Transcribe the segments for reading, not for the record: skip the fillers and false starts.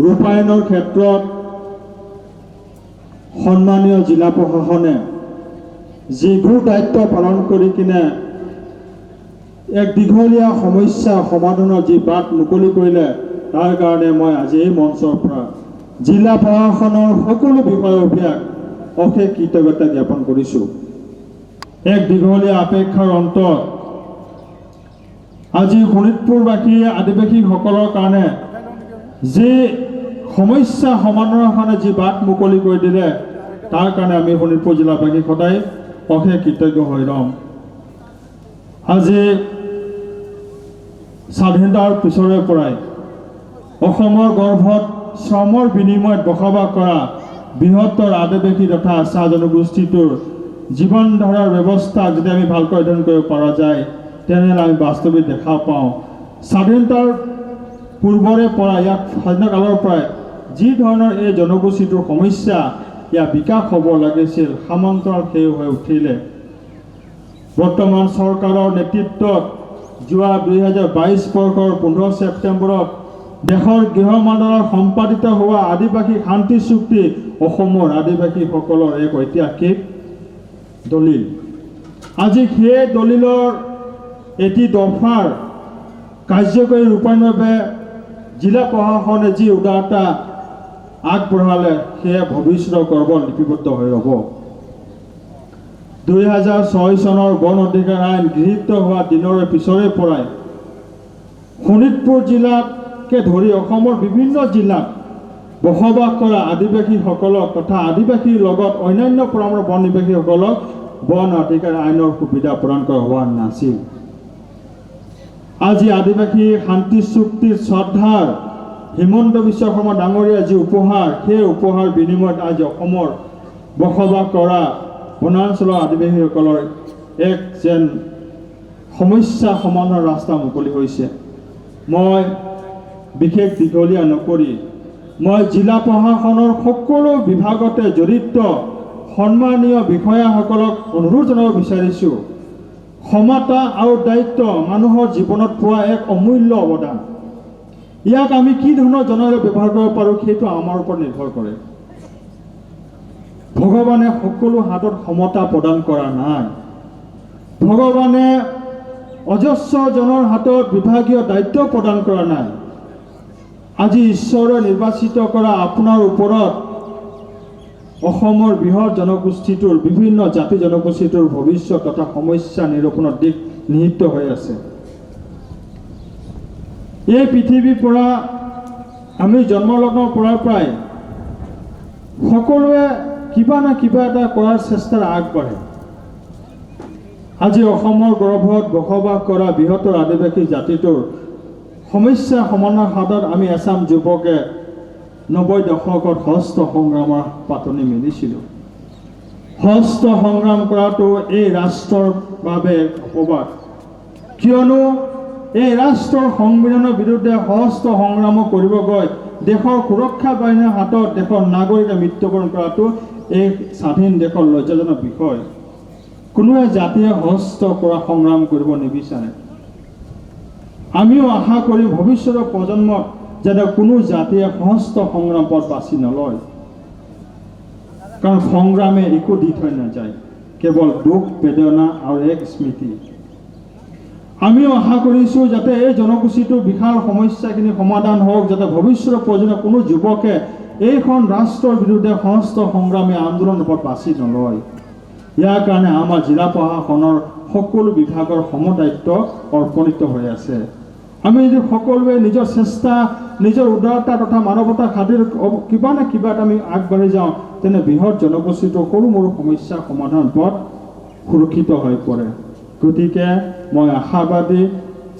ৰূপায়ণৰ ক্ষেত্ৰত সন্মানীয় জিলা প্ৰশাসনে যিবোৰ দায়িত্ব পালন কৰি কিনে এক দীঘলীয়া সমস্যা সমাধানৰ যি বাট মুকলি কৰিলে, তাৰ কাৰণে মই আজি এই মঞ্চৰ পৰা জিলা প্ৰশাসনৰ সকলো বিষয়ববীয়াক অশেষ কৃতজ্ঞতা জ্ঞাপন কৰিছোঁ। এক দীঘলীয়া অপেক্ষাৰ অন্তত আজি শোণিতপুৰবাসী আদিবাসীসকলৰ কাৰণে যি সমস্যা সমাধানৰ কাৰণে যি বাট মুকলি কৰি দিলে, তাৰ কাৰণে আমি শোণিতপুৰ জিলাবাসী সদায় অশেষ কৃতজ্ঞ হৈ ৰম। আজি স্বাধীনতাৰ পিছৰে পৰাই অসমৰ গৰ্ভত শ্ৰমৰ বিনিময়ত বসবাস কৰা বৃহত্তৰ আদিবাসী তথা চাহ জনগোষ্ঠীটোৰ জীৱন ধাৰাৰ ব্যৱস্থা যদি আমি ভালকৈ অধ্যয়ন কৰিব পৰা যায়, তেনেহ'লে আমি বাস্তৱিক দেখা পাওঁ স্বাধীনতাৰ পূৰ্বৰে পৰা ইয়াক স্বাধীনতাকালৰ পৰাই যি ধৰণৰ এই জনগোষ্ঠীটোৰ সমস্যা ইয়াৰ বিকাশ হ'ব লাগিছিল, সমান্তৰাল সেই হৈ উঠিলে। বৰ্তমান চৰকাৰৰ নেতৃত্বত যোৱা 2022 বৰ্ষৰ 15 ছেপ্টেম্বৰত দেশৰ গৃহ মন্ত্ৰালয়ত সম্পাদিত হোৱা আদিবাসী শান্তি চুক্তি অসমৰ আদিবাসীসকলৰ এক ঐতিহাসিক দলিল। আজি সেই দলিলৰ এটি দফাৰ কাৰ্যকৰী ৰূপায়ণৰ বাবে জিলা প্ৰশাসনে যি উদাৰতা আগবঢ়ালে, সেয়া ভৱিষ্যতৰ গৰ্বত লিপিবদ্ধ হৈ ৰ'ব। 2006 চনৰ বন অধিকাৰ আইন গৃহীত হোৱা দিনৰে পিছৰে পৰাই শোণিতপুৰ জিলাকে ধৰি অসমৰ বিভিন্ন জিলাত বসবাস কৰা আদিবাসীসকলক তথা আদিবাসীৰ লগত অন্যান্য পৰামৰ্শ বন নিবাসীসকলক বন অধিকাৰ আইনৰ সুবিধা প্ৰদান কৰা হোৱা নাছিল। আজি আদিবাসী শান্তি চুক্তিৰ শ্ৰদ্ধাৰ হিমন্ত বিশ্ব শৰ্মা ডাঙৰীয়াৰ যি উপহাৰ, সেই উপহাৰ বিনিময়ত আজি অসমৰ বসবাস কৰা বনাঞ্চলৰ আদিবাসীসকলৰ এক যেন সমস্যা সমাধানৰ ৰাস্তা মুকলি হৈছে। মই বিশেষ দীঘলীয়া নকৰি মই জিলা প্ৰশাসনৰ সকলো বিভাগতে জড়িত সন্মানীয় বিষয়াসকলক অনুৰোধ জনাব বিচাৰিছোঁ, ক্ষমতা আৰু দায়িত্ব মানুহৰ জীৱনত পোৱা এক অমূল্য অৱদান। ইয়াক আমি কি ধৰণৰ জনেৰে ব্যৱহাৰ কৰিব পাৰোঁ, সেইটো আমাৰ ওপৰত নিৰ্ভৰ কৰে। ভগৱানে সকলো হাতত ক্ষমতা প্ৰদান কৰা নাই। ভগৱানে অজস্ৰজনৰ হাতত বিভাগীয় দায়িত্ব প্ৰদান কৰা নাই। আজি ঈশ্বৰে নিৰ্বাচিত কৰা আপোনাৰ ওপৰত অসমৰ বৃহৎ জনগোষ্ঠীটোৰ বিভিন্ন জাতি জনগোষ্ঠীটোৰ ভৱিষ্যত তথা সমস্যা নিৰূপণৰ দিশ নিহিত হৈ আছে। এই পৃথিৱীৰ পৰা আমি জন্মলগ্নৰ পৰাই সকলোৱে কিবা না কিবা এটা কৰাৰ চেষ্টাৰে আগবাঢ়ে। আজি অসমৰ গৰ্ভত বসবাস কৰা বৃহত্তৰ আদিবাসী জাতিটোৰ সমস্যা সমাধানৰ হাতত আমি এচাম যুৱকে 90 দশকত হস্ত সংগ্ৰামৰ পাতনি মেলিছিলোঁ। হস্ত সংগ্ৰাম কৰাটো এই ৰাষ্ট্ৰৰ বাবে অপবাদ, কিয়নো এই ৰাষ্ট্ৰৰ সংবিধানৰ বিৰুদ্ধে হস্ত সংগ্ৰাম কৰিব গৈ দেশৰ সুৰক্ষা বাহিনীৰ হাতত দেশৰ নাগৰিকে মৃত্যুবৰণ কৰাটো এক স্বাধীন দেশৰ লজ্জাজনক বিষয়। কোনোৱে জাতিয়ে হস্ত কৰা সংগ্ৰাম কৰিব নিবিচাৰে। আমিও আশা কৰি ভৱিষ্যতৰ প্ৰজন্মক যাতে কোনো জাতিয়ে হস্ত সংগ্ৰাম পথ বাছি নলয়, কাৰণ সংগ্ৰামে একো দি থৈ নাযায়, কেৱল দুখ বেদনা আৰু এক স্মৃতি। আমিও আশা কৰিছোঁ যাতে এই জনগোষ্ঠীটোৰ বিশাল সমস্যাখিনি সমাধান হওক, যাতে ভৱিষ্যতৰ প্ৰজন্মৰ কোনো যুৱকে এইখন ৰাষ্ট্ৰৰ বিৰুদ্ধে হস্ত সংগ্ৰামী আন্দোলনৰ পথ বাছি নলয়। ইয়াৰ কাৰণে আমাৰ জিলা প্ৰশাসনৰ সকলো বিভাগৰ সমদায়িত্ব অৰ্পণিত হৈ আছে। আমি যদি সকলোৱে নিজৰ চেষ্টা, নিজৰ উদাৰতা তথা মানৱতাৰ খাতিৰ কিবা না কিবা এটা আমি আগবাঢ়ি যাওঁ, তেনে বৃহৎ জনগোষ্ঠীটোৰ সৰু মৰু সমস্যা সমাধান পথ সুৰক্ষিত হৈ পৰে। গতিকে মই আশাবাদী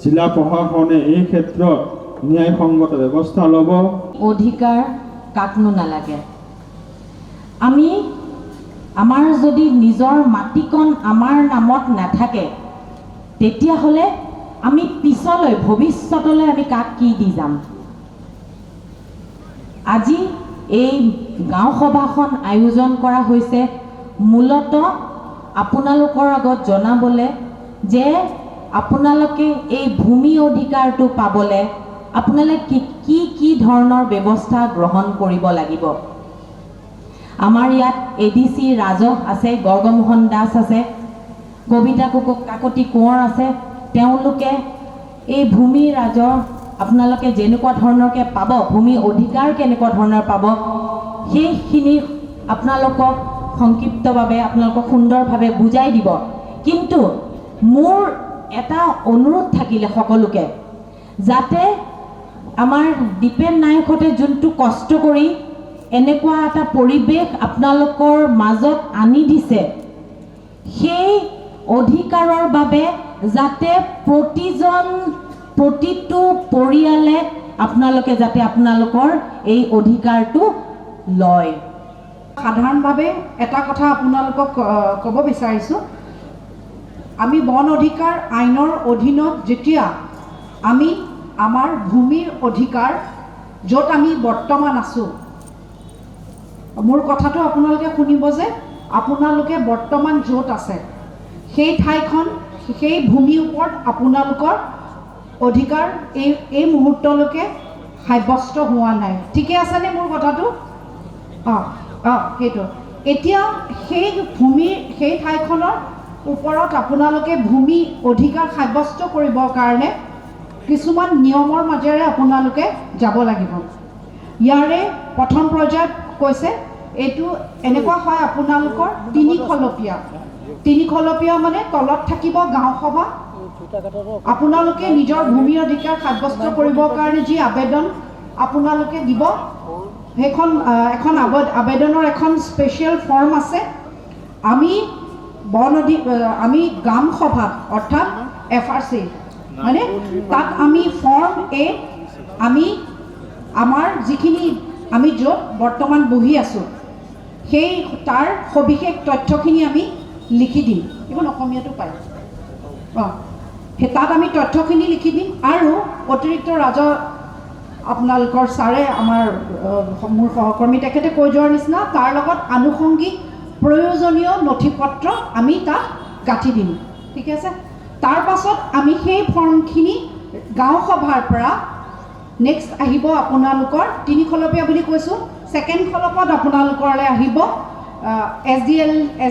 জিলা প্ৰশাসনে এই ক্ষেত্ৰত ন্যায়সংগত ব্যৱস্থা ল'ব। অধিকাৰ কাকনো নালাগে। আমাৰ যদি নিজৰ মাটিকণ আমাৰ নামত নাথাকে, তেতিয়াহ'লে আমি পিছলৈ ভৱিষ্যতলৈ আমি কাক কি দি যাম? আজি এই গাঁও সভাখন আয়োজন কৰা হৈছে মূলতঃ আপোনালোকৰ আগত জনাবলৈ যে আপোনালোকে এই ভূমি অধিকাৰটো পাবলৈ আপোনালোকে কি ধৰণৰ ব্যৱস্থা গ্ৰহণ কৰিব লাগিব। আমাৰ ইয়াত ADC ৰাজহ আছে, গৰ্গমোহন দাস আছে, কবিতা কাকতি কোঁৱৰ আছে। তেওঁলোকে এই ভূমি ৰাজহ আপোনালোকে যেনেকুৱা ধৰণৰকৈ পাব, ভূমি অধিকাৰ কেনেকুৱা ধৰণৰ পাব, সেইখিনি আপোনালোকক সংক্ষিপ্তভাৱে আপোনালোকক সুন্দৰভাৱে বুজাই দিব। কিন্তু মোৰ এটা অনুৰোধ থাকিলে সকলোকে, যাতে আমাৰ দীপেন নায়কহঁতে যোনটো কষ্ট কৰি এনেকুৱা এটা পৰিৱেশ আপোনালোকৰ মাজত আনি দিছে, সেই অধিকাৰৰ বাবে যাতে প্ৰতিটো পৰিয়ালে আপোনালোকে যাতে আপোনালোকৰ এই অধিকাৰটো লয়। সাধাৰণভাৱে এটা কথা আপোনালোকক ক'ব বিচাৰিছোঁ, আমি বন অধিকাৰ আইনৰ অধীনত যেতিয়া আমি আমাৰ ভূমিৰ অধিকাৰ য'ত আমি বৰ্তমান আছোঁ, মোৰ কথাটো আপোনালোকে শুনিব যে আপোনালোকে বৰ্তমান য'ত আছে সেই ঠাইখন, সেই ভূমিৰ ওপৰত আপোনালোকৰ অধিকাৰ এই মুহূৰ্তলৈকে সাব্যস্ত হোৱা নাই। ঠিকে আছেনে মোৰ কথাটো? সেইটো এতিয়া সেই ঠাইখনৰ ওপৰত আপোনালোকে ভূমি অধিকাৰ সাব্যস্ত কৰিবৰ কাৰণে কিছুমান নিয়মৰ মাজেৰে আপোনালোকে যাব লাগিব। ইয়াৰে প্ৰথম পৰ্যায়ত কৈছে এইটো এনেকুৱা হয়, আপোনালোকৰ তিনিখলপীয়া মানে তলত থাকিব গাঁও সভা। আপোনালোকে নিজৰ ভূমি অধিকাৰ সাব্যস্ত কৰিবৰ কাৰণে যি আবেদন আপোনালোকে দিব, সেইখন এখন আবেদনৰ এখন স্পেচিয়েল ফৰ্ম আছে। আমি গ্ৰাম সভাত অৰ্থাৎ FRC মানে তাত আমি ফৰ্ম A আমাৰ যিখিনি আমি য'ত বৰ্তমান বহি আছোঁ সেই তাৰ সবিশেষ তথ্যখিনি আমি লিখি দিম। এইখন অসমীয়াটো পায়। তাত আমি তথ্যখিনি লিখি দিম আৰু অতিৰিক্ত ৰাজহ আপোনালোকৰ ছাৰে মোৰ সহকৰ্মী তেখেতে কৈ যোৱাৰ নিচিনা তাৰ লগত আনুষংগিক প্ৰয়োজনীয় নথিপত্ৰ আমি তাত গাঁঠি দিম। ঠিক আছে? তাৰ পাছত আমি সেই ফৰ্মখিনি গাঁও সভাৰ পৰা নেক্সট আহিব আপোনালোকৰ তিনিখলপীয়া বুলি কৈছোঁ, ছেকেণ্ড খলপত আপোনালোকলৈ আহিব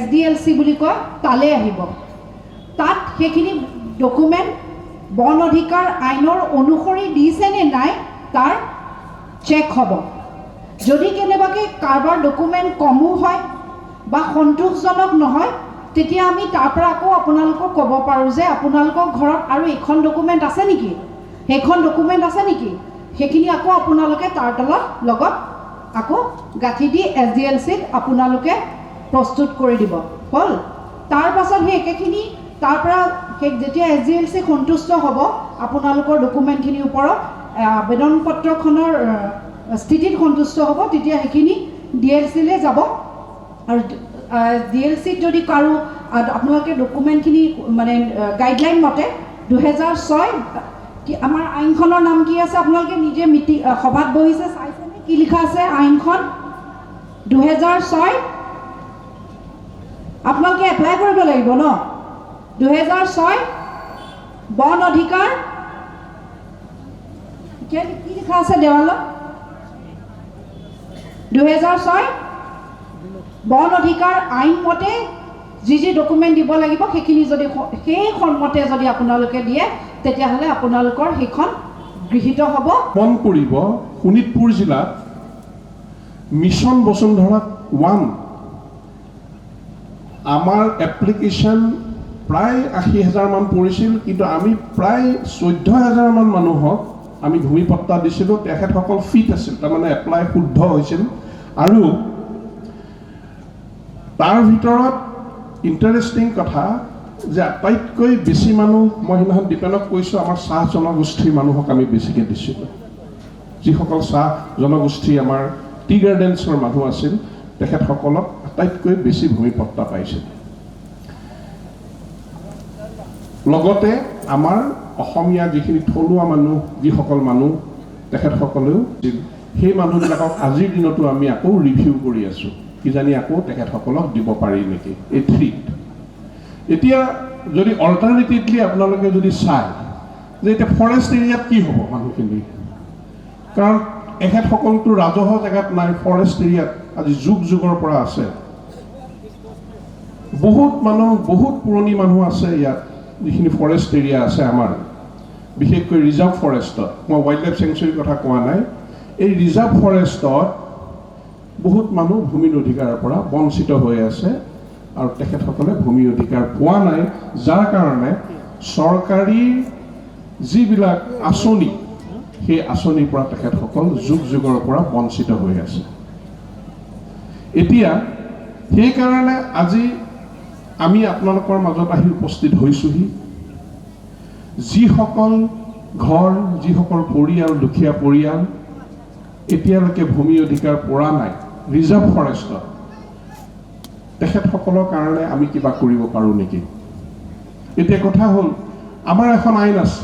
SDLC বুলি কয়, তালৈ আহিব। তাত সেইখিনি ডকুমেণ্ট বন অধিকাৰ আইনৰ অনুসৰি দিছেনে নাই তাৰ চেক হ'ব। যদি কেনেবাকৈ কাৰোবাৰ ডকুমেণ্ট কমো হয় বা সন্তোষজনক নহয়, তেতিয়া আমি তাৰ পৰা আকৌ আপোনালোকক ক'ব পাৰোঁ যে আপোনালোকৰ ঘৰত আৰু এইখন ডকুমেণ্ট আছে নেকি, সেইখন ডকুমেণ্ট আছে নেকি, সেইখিনি আকৌ আপোনালোকে তাৰ লগত আকৌ গাঁঠি দি SDLCত আপোনালোকে প্ৰস্তুত কৰি দিব। হ'ল? তাৰ পাছত সেই একেখিনি তাৰ পৰা যেতিয়া SDLC সন্তুষ্ট হ'ব আপোনালোকৰ ডকুমেণ্টখিনিৰ ওপৰত, আবেদন পত্ৰখনৰ স্থিতিত সন্তুষ্ট হ'ব, তেতিয়া সেইখিনি DLCলৈ যাব। আৰু DLCত যদি কাৰো আপোনালোকে ডকুমেণ্টখিনি মানে গাইডলাইন মতে 2006 আমাৰ আইনখনৰ নাম কি আছে, আপোনালোকে নিজে সভাত বহিছে চাইছেনে কি লিখা আছে আইনখন? 2006 আপোনালোকে এপ্লাই কৰিব লাগিব ন? 2006 বন অধিকাৰ কি লিখা আছে দেৱালত? 2006 বন অধিকাৰ আইন মতে যি ডকুমেণ্ট দিব লাগিব সেইখিনি যদি সেই মতে যদি আপোনালোকে দিয়ে তেতিয়াহ'লে আপোনালোকৰ সেইখন গৃহীত হ'ব। মন কৰিব শোণিতপুৰ জিলাত মিছন বসুন্ধৰা 1 আমাৰ এপ্লিকেশ্যন প্ৰায় 80,000 মান পৰিছিল, কিন্তু আমি প্ৰায় 14,000 মান মানুহক আমি ভূমিপট্টা দিছিলোঁ। তেখেতসকল ফিট আছিল, তাৰমানে এপ্লাই শুদ্ধ হৈছিল। আৰু তাৰ ভিতৰত ইণ্টাৰেষ্টিং কথা যে আটাইতকৈ বেছি মানুহ, মই সেইদিনাখন দীপেনক কৈছোঁ, আমাৰ চাহ জনগোষ্ঠীৰ মানুহক আমি বেছিকৈ দিছিলোঁ। যিসকল চাহ জনগোষ্ঠী আমাৰ টি গাৰ্ডেন্সৰ মানুহ আছিল তেখেতসকলক আটাইতকৈ বেছি ভূমিপট্টা পাইছিল। লগতে আমাৰ অসমীয়া যিখিনি থলুৱা মানুহ, যিসকল মানুহ তেখেতসকলেও সেই মানুহবিলাকক আজিৰ দিনতো আমি আকৌ ৰিভিউ কৰি আছোঁ, কিজানি আকৌ তেখেতসকলক দিব পাৰি নেকি এই 3। এতিয়া যদি অল্টাৰনেটিভলি আপোনালোকে যদি চায় যে এতিয়া ফৰেষ্ট এৰিয়াত কি হ'ব মানুহখিনি, কাৰণ এখেতসকলতো ৰাজহুৱা জেগাত নাই, ফৰেষ্ট এৰিয়াত আজি যুগ যুগৰ পৰা আছে। বহুত মানুহ, বহুত পুৰণি মানুহ আছে ইয়াত, যিখিনি ফৰেষ্ট এৰিয়া আছে আমাৰ, বিশেষকৈ ৰিজাৰ্ভ ফৰেষ্টত। মই ৱাইল্ড লাইফ চেংচুৰীৰ কথা কোৱা নাই। এই ৰিজাৰ্ভ ফৰেষ্টত বহুত মানুহ ভূমিৰ অধিকাৰৰ পৰা বঞ্চিত হৈ আছে আৰু তেখেতসকলে ভূমি অধিকাৰ পোৱা নাই, যাৰ কাৰণে চৰকাৰী যিবিলাক আঁচনি, সেই আঁচনিৰ পৰা তেখেতসকল যুগ যুগৰ পৰা বঞ্চিত হৈ আছে। এতিয়া সেইকাৰণে আজি আমি আপোনালোকৰ মাজত আহি উপস্থিত হৈছোহি। যিসকল ঘৰ, যিসকল পৰিয়াল, দুখীয়া পৰিয়াল এতিয়ালৈকে ভূমি অধিকাৰ পোৱা নাই ৰিজাৰ্ভ ফৰেষ্টত, তেখেতসকলৰ কাৰণে আমি কিবা কৰিব পাৰোঁ নেকি? এতিয়া কথা হ'ল, আমাৰ এখন আইন আছে,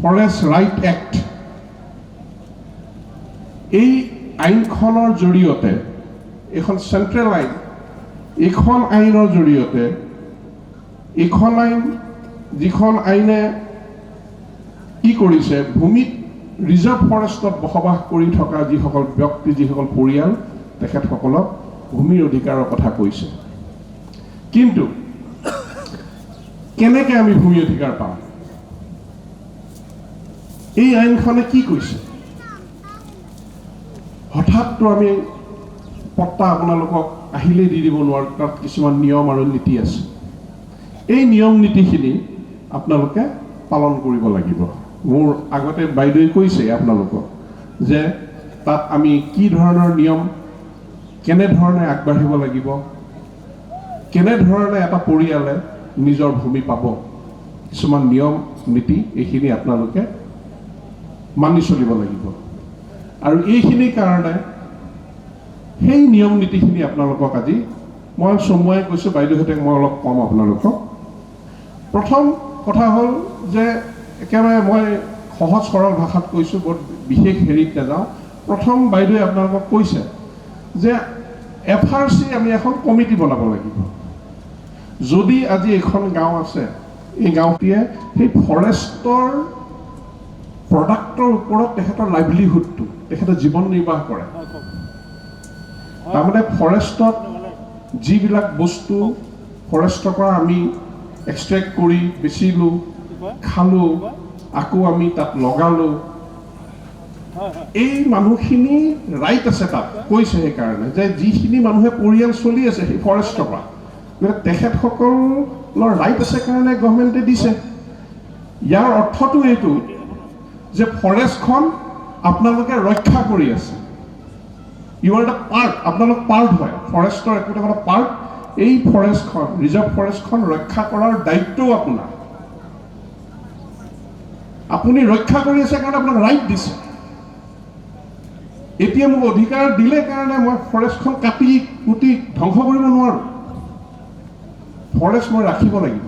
ফৰেষ্ট ৰাইট এক্ট। এই আইনখনৰ জৰিয়তে, এখন চেণ্ট্ৰেল আইন, এইখন আইনৰ জৰিয়তে, এইখন আইন, যিখন আইনে কি কৰিছে, ভূমিত ৰিজাৰ্ভ ফৰেষ্টত বসবাস কৰি থকা যিসকল ব্যক্তি, যিসকল পৰিয়াল, তেখেতসকলক ভূমিৰ অধিকাৰৰ কথা কৈছে। কিন্তু কেনেকৈ আমি ভূমি অধিকাৰ পাম? এই আইনখনে কি কৈছে? হঠাৎতো আমি পট্টা আপোনালোকক আহিলেই দি দিব নোৱাৰোঁ, তাত কিছুমান নিয়ম আৰু নীতি আছে। এই নিয়ম নীতিখিনি আপোনালোকে পালন কৰিব লাগিব। মোৰ আগতে বাইদেৱে কৈছে আপোনালোকক যে তাত আমি কি ধৰণৰ নিয়ম, কেনেধৰণে আগবাঢ়িব লাগিব, কেনেধৰণে এটা পৰিয়ালে নিজৰ ভূমি পাব, কিছুমান নিয়ম নীতি, এইখিনি আপোনালোকে মানি চলিব লাগিব। আৰু এইখিনিৰ কাৰণে সেই নিয়ম নীতিখিনি আপোনালোকক আজি মই চমুৱাই কৈছোঁ, বাইদেউহঁতে মই অলপ কম আপোনালোকক। প্ৰথম কথা হ'ল যে একেবাৰে মই সহজ সৰল ভাষাত কৈছোঁ, বৰ বিশেষ হেৰিত নাযাওঁ। প্ৰথম বাইদেৱে আপোনালোকক কৈছে যে FRC আমি এখন কমিটি বনাব লাগিব। যদি আজি এখন গাঁও আছে, এই গাঁওটিয়ে সেই ফৰেষ্টৰ প্ৰডাক্টৰ ওপৰত তেখেতৰ লাইভলিহুডটো, তেখেতে জীৱন নিৰ্বাহ কৰে। তাৰমানে ফৰেষ্টত যিবিলাক বস্তু ফৰেষ্টৰ পৰা আমি এক্সট্ৰেক্ট কৰি বেচিলোঁ, খালোঁ, আকৌ আমি তাত লগালোঁ, এই মানুহখিনি ৰাইট আছে তাত, কৈছে সেইকাৰণে যে যিখিনি মানুহে পৰিয়াল চলি আছে সেই ফৰেষ্টৰ পৰা, মানে তেখেতসকলৰ ৰাইট আছে কাৰণে গভৰ্ণমেণ্টে দিছে। ইয়াৰ অৰ্থটো এইটো যে ফৰেষ্টখন আপোনালোকে ৰক্ষা কৰি আছে। ইউ আৰ দ্য পাৰ্ট, আপোনালোক পাৰ্ট হয় ফৰেষ্টৰ, একোটা কথা পাৰ্ট। এই ফৰেষ্টখন, ৰিজাৰ্ভ ফৰেষ্টখন ৰক্ষা কৰাৰ দায়িত্বও আপোনাৰ। আপুনি ৰক্ষা কৰি আছে কাৰণে আপোনাক ৰাইট দিছে। এতিয়া মোক অধিকাৰ দিলে কাৰণে মই ফৰেষ্টখন কাটি কুটি ধ্বংস কৰিব নোৱাৰোঁ। ফৰেষ্ট মই ৰাখিব লাগিব।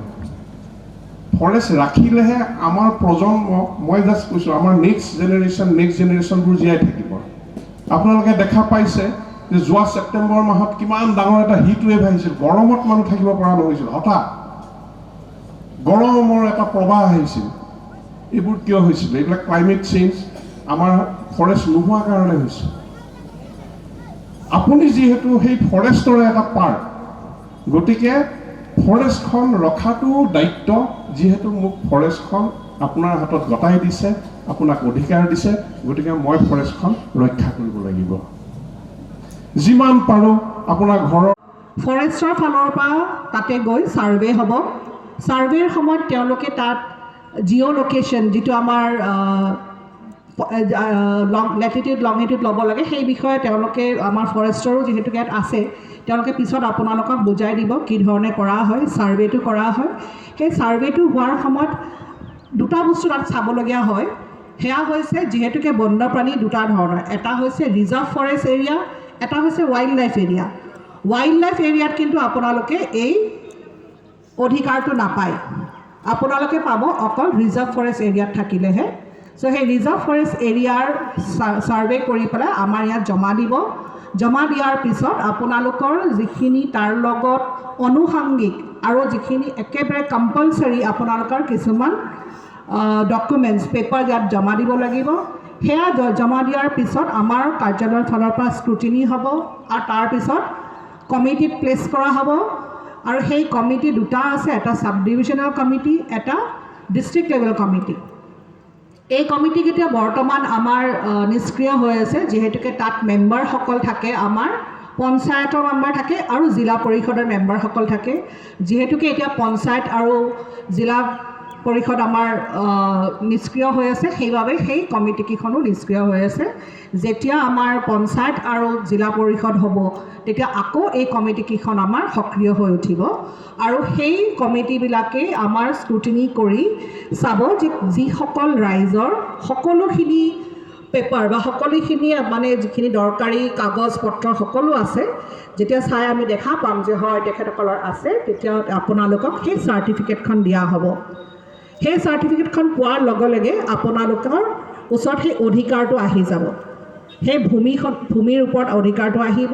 ফৰেষ্ট ৰাখিলেহে আমাৰ প্ৰজন্ম, মই জাষ্ট কৈছোঁ, আমাৰ নেক্সট জেনেৰেশ্যনবোৰ জীয়াই থাকিব। আপোনালোকে দেখা পাইছে যে যোৱা ছেপ্টেম্বৰ মাহত কিমান ডাঙৰ এটা হিট ৱেভ আহিছিল, গৰমত মানুহ থাকিব পৰা নহৈছিল, হঠাৎ গৰমৰ এটা প্ৰবাহ আহিছিল। এইবোৰ কিয় হৈছিল? এইবিলাক ক্লাইমেট চেঞ্জ, আমাৰ ফৰেষ্ট নোহোৱাৰ কাৰণে হৈছে। আপুনি যিহেতু সেই ফৰেষ্টৰে এটা পাৰ্ট, গতিকে ফৰেষ্টখন ৰখাটো দায়িত্ব। যিহেতু মোক ফৰেষ্টখন আপোনাৰ হাতত গতাই দিছে, আপোনাক অধিকাৰ দিছে, গতিকে মই ফৰেষ্টখন ৰক্ষা কৰিব লাগিব। যিমান পাৰোঁ আপোনাৰ ঘৰৰ ফৰেষ্টৰ ফালৰ পৰা তাতে গৈ ছাৰ্ভে হ'ব। ছাৰ্ভেৰ সময়ত তেওঁলোকে তাত জিঅ' লোকেশ্যন, যিটো আমাৰ লেটিটিউড লংগিটিউড ল'ব লাগে, সেই বিষয়ে তেওঁলোকে, আমাৰ ফৰেষ্টৰো যিহেতু ইয়াত আছে, তেওঁলোকে পিছত আপোনালোকক বুজাই দিব কি ধৰণে কৰা হয়, ছাৰ্ভেটো কৰা হয়। সেই ছাৰ্ভেটো হোৱাৰ সময়ত দুটা বস্তু তাত চাবলগীয়া হয়। সেয়া হৈছে যিহেতুকে বন্যপ্ৰাণী দুটা ধৰণৰ, এটা হৈছে ৰিজাৰ্ভ ফৰেষ্ট এৰিয়া, এটা হৈছে wild life area. Wild life এৰিয়াত কিন্তু আপোনালোকে এই অধিকাৰটো নাপায়, আপোনালোকে পাব অকল ৰিজাৰ্ভ ফৰেষ্ট এৰিয়াত থাকিলেহে। চ' সেই ৰিজাৰ্ভ ফৰেষ্ট এৰিয়াৰ ছাৰ্ভে কৰি পেলাই আমাৰ ইয়াত জমা দিব। জমা দিয়াৰ পিছত আপোনালোকৰ যিখিনি তাৰ লগত অনুষাংগিক আৰু যিখিনি একেবাৰে কম্পালচৰি আপোনালোকৰ কিছুমান ডকুমেণ্টছ, পেপাৰ ইয়াত জমা দিব লাগিব। সেয়া জমা দিয়াৰ পিছত আমাৰ কাৰ্যালয়ৰ ফালৰ পৰা স্ক্ৰুটিনি হ'ব আৰু তাৰপিছত কমিটিত প্লেচ কৰা হ'ব আৰু সেই কমিটি দুটা আছে, এটা সাব ডিভিজনেল কমিটি, এটা ডিষ্ট্ৰিক্ট লেভেল কমিটি। এই কমিটিকেইটা বৰ্তমান আমাৰ নিষ্ক্ৰিয় হৈ আছে, যিহেতুকে তাত মেম্বাৰসকল থাকে, আমাৰ পঞ্চায়তৰ মেম্বাৰ থাকে আৰু জিলা পৰিষদৰ মেম্বাৰসকল থাকে। যিহেতুকে এতিয়া পঞ্চায়ত আৰু জিলা পৰিষদ আমাৰ নিষ্ক্ৰিয় হৈ আছে, সেইবাবে সেই কমিটিকেইখনো নিষ্ক্ৰিয় হৈ আছে। যেতিয়া আমাৰ পঞ্চায়ত আৰু জিলা পৰিষদ হ'ব তেতিয়া আকৌ এই কমিটিকেইখন আমাৰ সক্ৰিয় হৈ উঠিব আৰু সেই কমিটিবিলাকেই আমাৰ স্ক্ৰুটিনি কৰি চাব যে যিসকল ৰাইজৰ সকলোখিনি পেপাৰ বা সকলোখিনি মানে যিখিনি দৰকাৰী কাগজ পত্ৰ সকলো আছে, যেতিয়া চাই আমি দেখা পাম যে হয় তেখেতসকলৰ আছে, তেতিয়া আপোনালোকক সেই চাৰ্টিফিকেটখন দিয়া হ'ব। সেই চাৰ্টিফিকেটখন পোৱাৰ লগে লগে আপোনালোকৰ ওচৰত সেই অধিকাৰটো আহি যাব, সেই ভূমিৰ ওপৰত অধিকাৰটো আহিব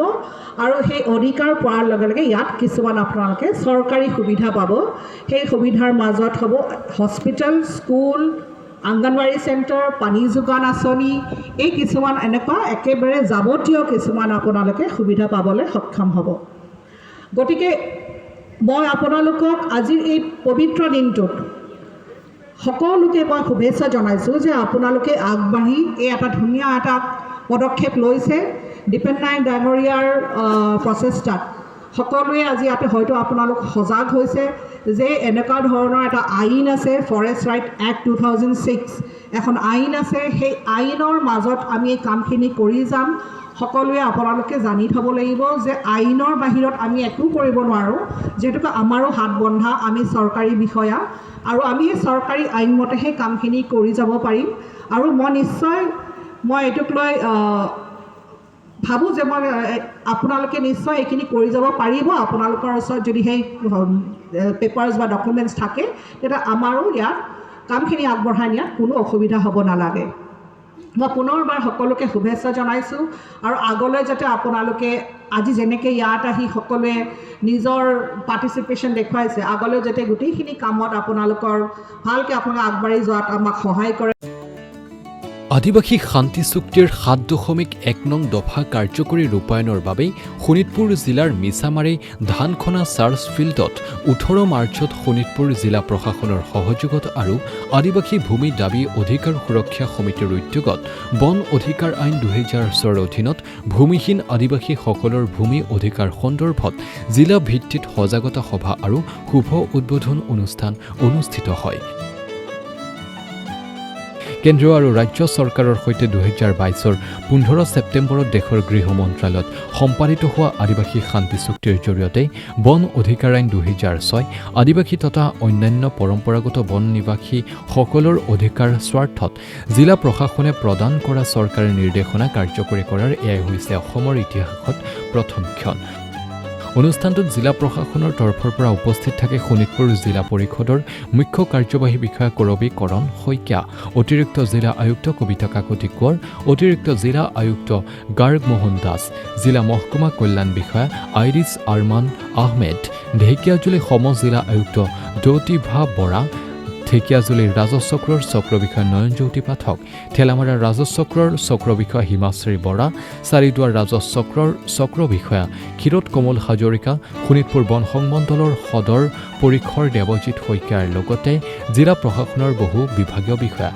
আৰু সেই অধিকাৰ পোৱাৰ লগে লগে ইয়াত কিছুমান আপোনালোকে চৰকাৰী সুবিধা পাব। সেই সুবিধাৰ মাজত হ'ব হস্পিটেল, স্কুল, অংগনবাড়ী চেণ্টাৰ, পানী যোগান আঁচনি, এই কিছুমান এনেকুৱা একেবাৰে যাৱতীয় কিছুমান আপোনালোকে সুবিধা পাবলৈ সক্ষম হ'ব। গতিকে মই আপোনালোকক আজিৰ এই পবিত্ৰ দিনটোত সকলোকে মই শুভেচ্ছা জনাইছোঁ যে আপোনালোকে আগবাঢ়ি এই এটা ধুনীয়া এটা পদক্ষেপ লৈছে। দীপেন নায়ক ডাঙৰীয়াৰ প্ৰচেষ্টাত সকলোৱে আজি হয়তো আপোনালোক সজাগ হৈছে যে এনেকুৱা ধৰণৰ এটা আইন আছে, ফৰেষ্ট ৰাইট এক্ট 2006 এখন আইন আছে, সেই আইনৰ মাজত আমি এই কামখিনি কৰি যাম। সকলোৱে আপোনালোকে জানি থ'ব লাগিব যে আইনৰ বাহিৰত আমি একো কৰিব নোৱাৰোঁ, যিহেতুকে আমাৰো হাত বন্ধা, আমি চৰকাৰী বিষয়া আৰু আমি চৰকাৰী আইনমতে সেই কামখিনি কৰি যাব পাৰিম। আৰু মই এইটোক লৈ ভাবোঁ যে আপোনালোকে নিশ্চয় এইখিনি কৰি যাব পাৰিব। আপোনালোকৰ ওচৰত যদি সেই পেপাৰ্ছ বা ডকুমেণ্টছ থাকে তেতিয়া আমাৰো ইয়াত কামখিনি আগবঢ়াই নিয়াত কোনো অসুবিধা হ'ব নালাগে। মই পুনৰবাৰ সকলোকে শুভেচ্ছা জনাইছোঁ আৰু আগলৈ যাতে আপোনালোকে আজি যেনেকৈ ইয়াত আহি সকলোৱে নিজৰ পাৰ্টিচিপেশ্যন দেখুৱাইছে, আগলৈ যাতে গোটেইখিনি কামত আপোনালোকৰ ভালকৈ আগবাঢ়ি যোৱাত আমাক সহায় কৰে। আদিবাসী শান্তি চুক্তিৰ 7.1 নং দফা কাৰ্যকৰী ৰূপায়ণৰ বাবে শোণিতপুৰ জিলাৰ মিছামাৰী ধানখনা চাৰ্চ ফিল্ডত 18 মাৰ্চত শোণিতপুৰ জিলা প্ৰশাসনৰ সহযোগত আৰু আদিবাসী ভূমি দাবী অধিকাৰ সুৰক্ষা সমিতিৰ উদ্যোগত বন অধিকাৰ আইন 2004 অধীনত ভূমিহীন আদিবাসীসকলৰ ভূমি অধিকাৰ সন্দৰ্ভত জিলা ভিত্তিত সজাগতা সভা আৰু শুভ উদ্বোধন অনুষ্ঠান অনুষ্ঠিত হয়। কেন্দ্ৰীয় আৰু ৰাজ্য চৰকাৰৰ সৈতে 2022 15 ছেপ্টেম্বৰত দেশৰ গৃহ মন্ত্ৰালয়ত সম্পাদিত হোৱা আদিবাসী শান্তি চুক্তিৰ জৰিয়তে বন অধিকাৰ আইন 2006 আদিবাসী তথা অন্যান্য পৰম্পৰাগত বন নিবাসীসকলৰ অধিকাৰ স্বাৰ্থত জিলা প্ৰশাসনে প্ৰদান কৰা চৰকাৰী নিৰ্দেশনা কাৰ্যকৰী কৰাৰ এয়াই হৈছে অসমৰ ইতিহাসত প্ৰথমখন। অনুষ্ঠানটোত জিলা প্ৰশাসনৰ তৰফৰ পৰা উপস্থিত থাকে শোণিতপুৰ জিলা পৰিষদৰ মুখ্য কাৰ্যবাহী বিষয়া কৰবী কৰণ শইকীয়া, অতিৰিক্ত জিলা আয়ুক্ত কবিতা কাকতি কোঁৱৰ, অতিৰিক্ত জিলা আয়ুক্ত গাৰ্গ মোহন দাস, জিলা মহকুমা কল্যাণ বিষয়া আইৰিছ আৰমান আহমেদ, ঢেকীয়াজুলি সম জিলা আয়ুক্ত জ্যোতিভা বৰা, ঢেকীয়াজুলিৰ ৰাজচক্ৰৰ চক্ৰ বিষয়া নয়নজ্যোতি পাঠক, ঠেলামাৰা ৰাজচক্ৰৰ চক্ৰ বিষয়া হিমাশ্ৰী বৰা, চাৰিদুৱাৰ ৰাজচক্ৰৰ চক্ৰ বিষয়া ক্ষীৰোদ কমল হাজৰিকা, শোণিতপুৰ বন সংমণ্ডলৰ সদৰ পৰিসৰ দেৱজিৎ শইকীয়াৰ লগতে জিলা প্ৰশাসনৰ বহু বিভাগীয় বিষয়া।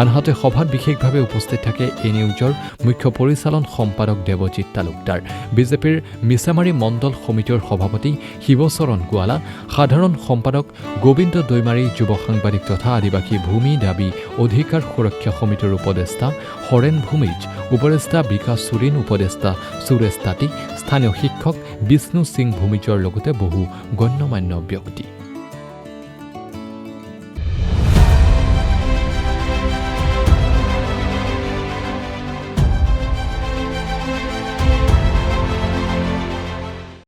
আনহাতে সভাত বিশেষভাৱে উপস্থিত থাকে এ নিউজৰ মুখ্য পৰিচালন সম্পাদক দেৱজিৎ তালুকদাৰ, বিজেপিৰ মিছামাৰী মণ্ডল সমিতিৰ সভাপতি শিৱচৰণ গোৱালা, সাধাৰণ সম্পাদক গোবিন্দ দৈমাৰী, যুৱ সাংবাদিক তথা আদিবাসী ভূমি দাবী অধিকাৰ সুৰক্ষা সমিতিৰ উপদেষ্টা হৰেণ ভূমিজ, উপদেষ্টা বিকাশ চুৰিন, উপদেষ্টা সুৰেশ তাঁতী, স্থানীয় শিক্ষক বিষ্ণু সিং ভূমিজৰ লগতে বহু গণ্যমান্য ব্যক্তি।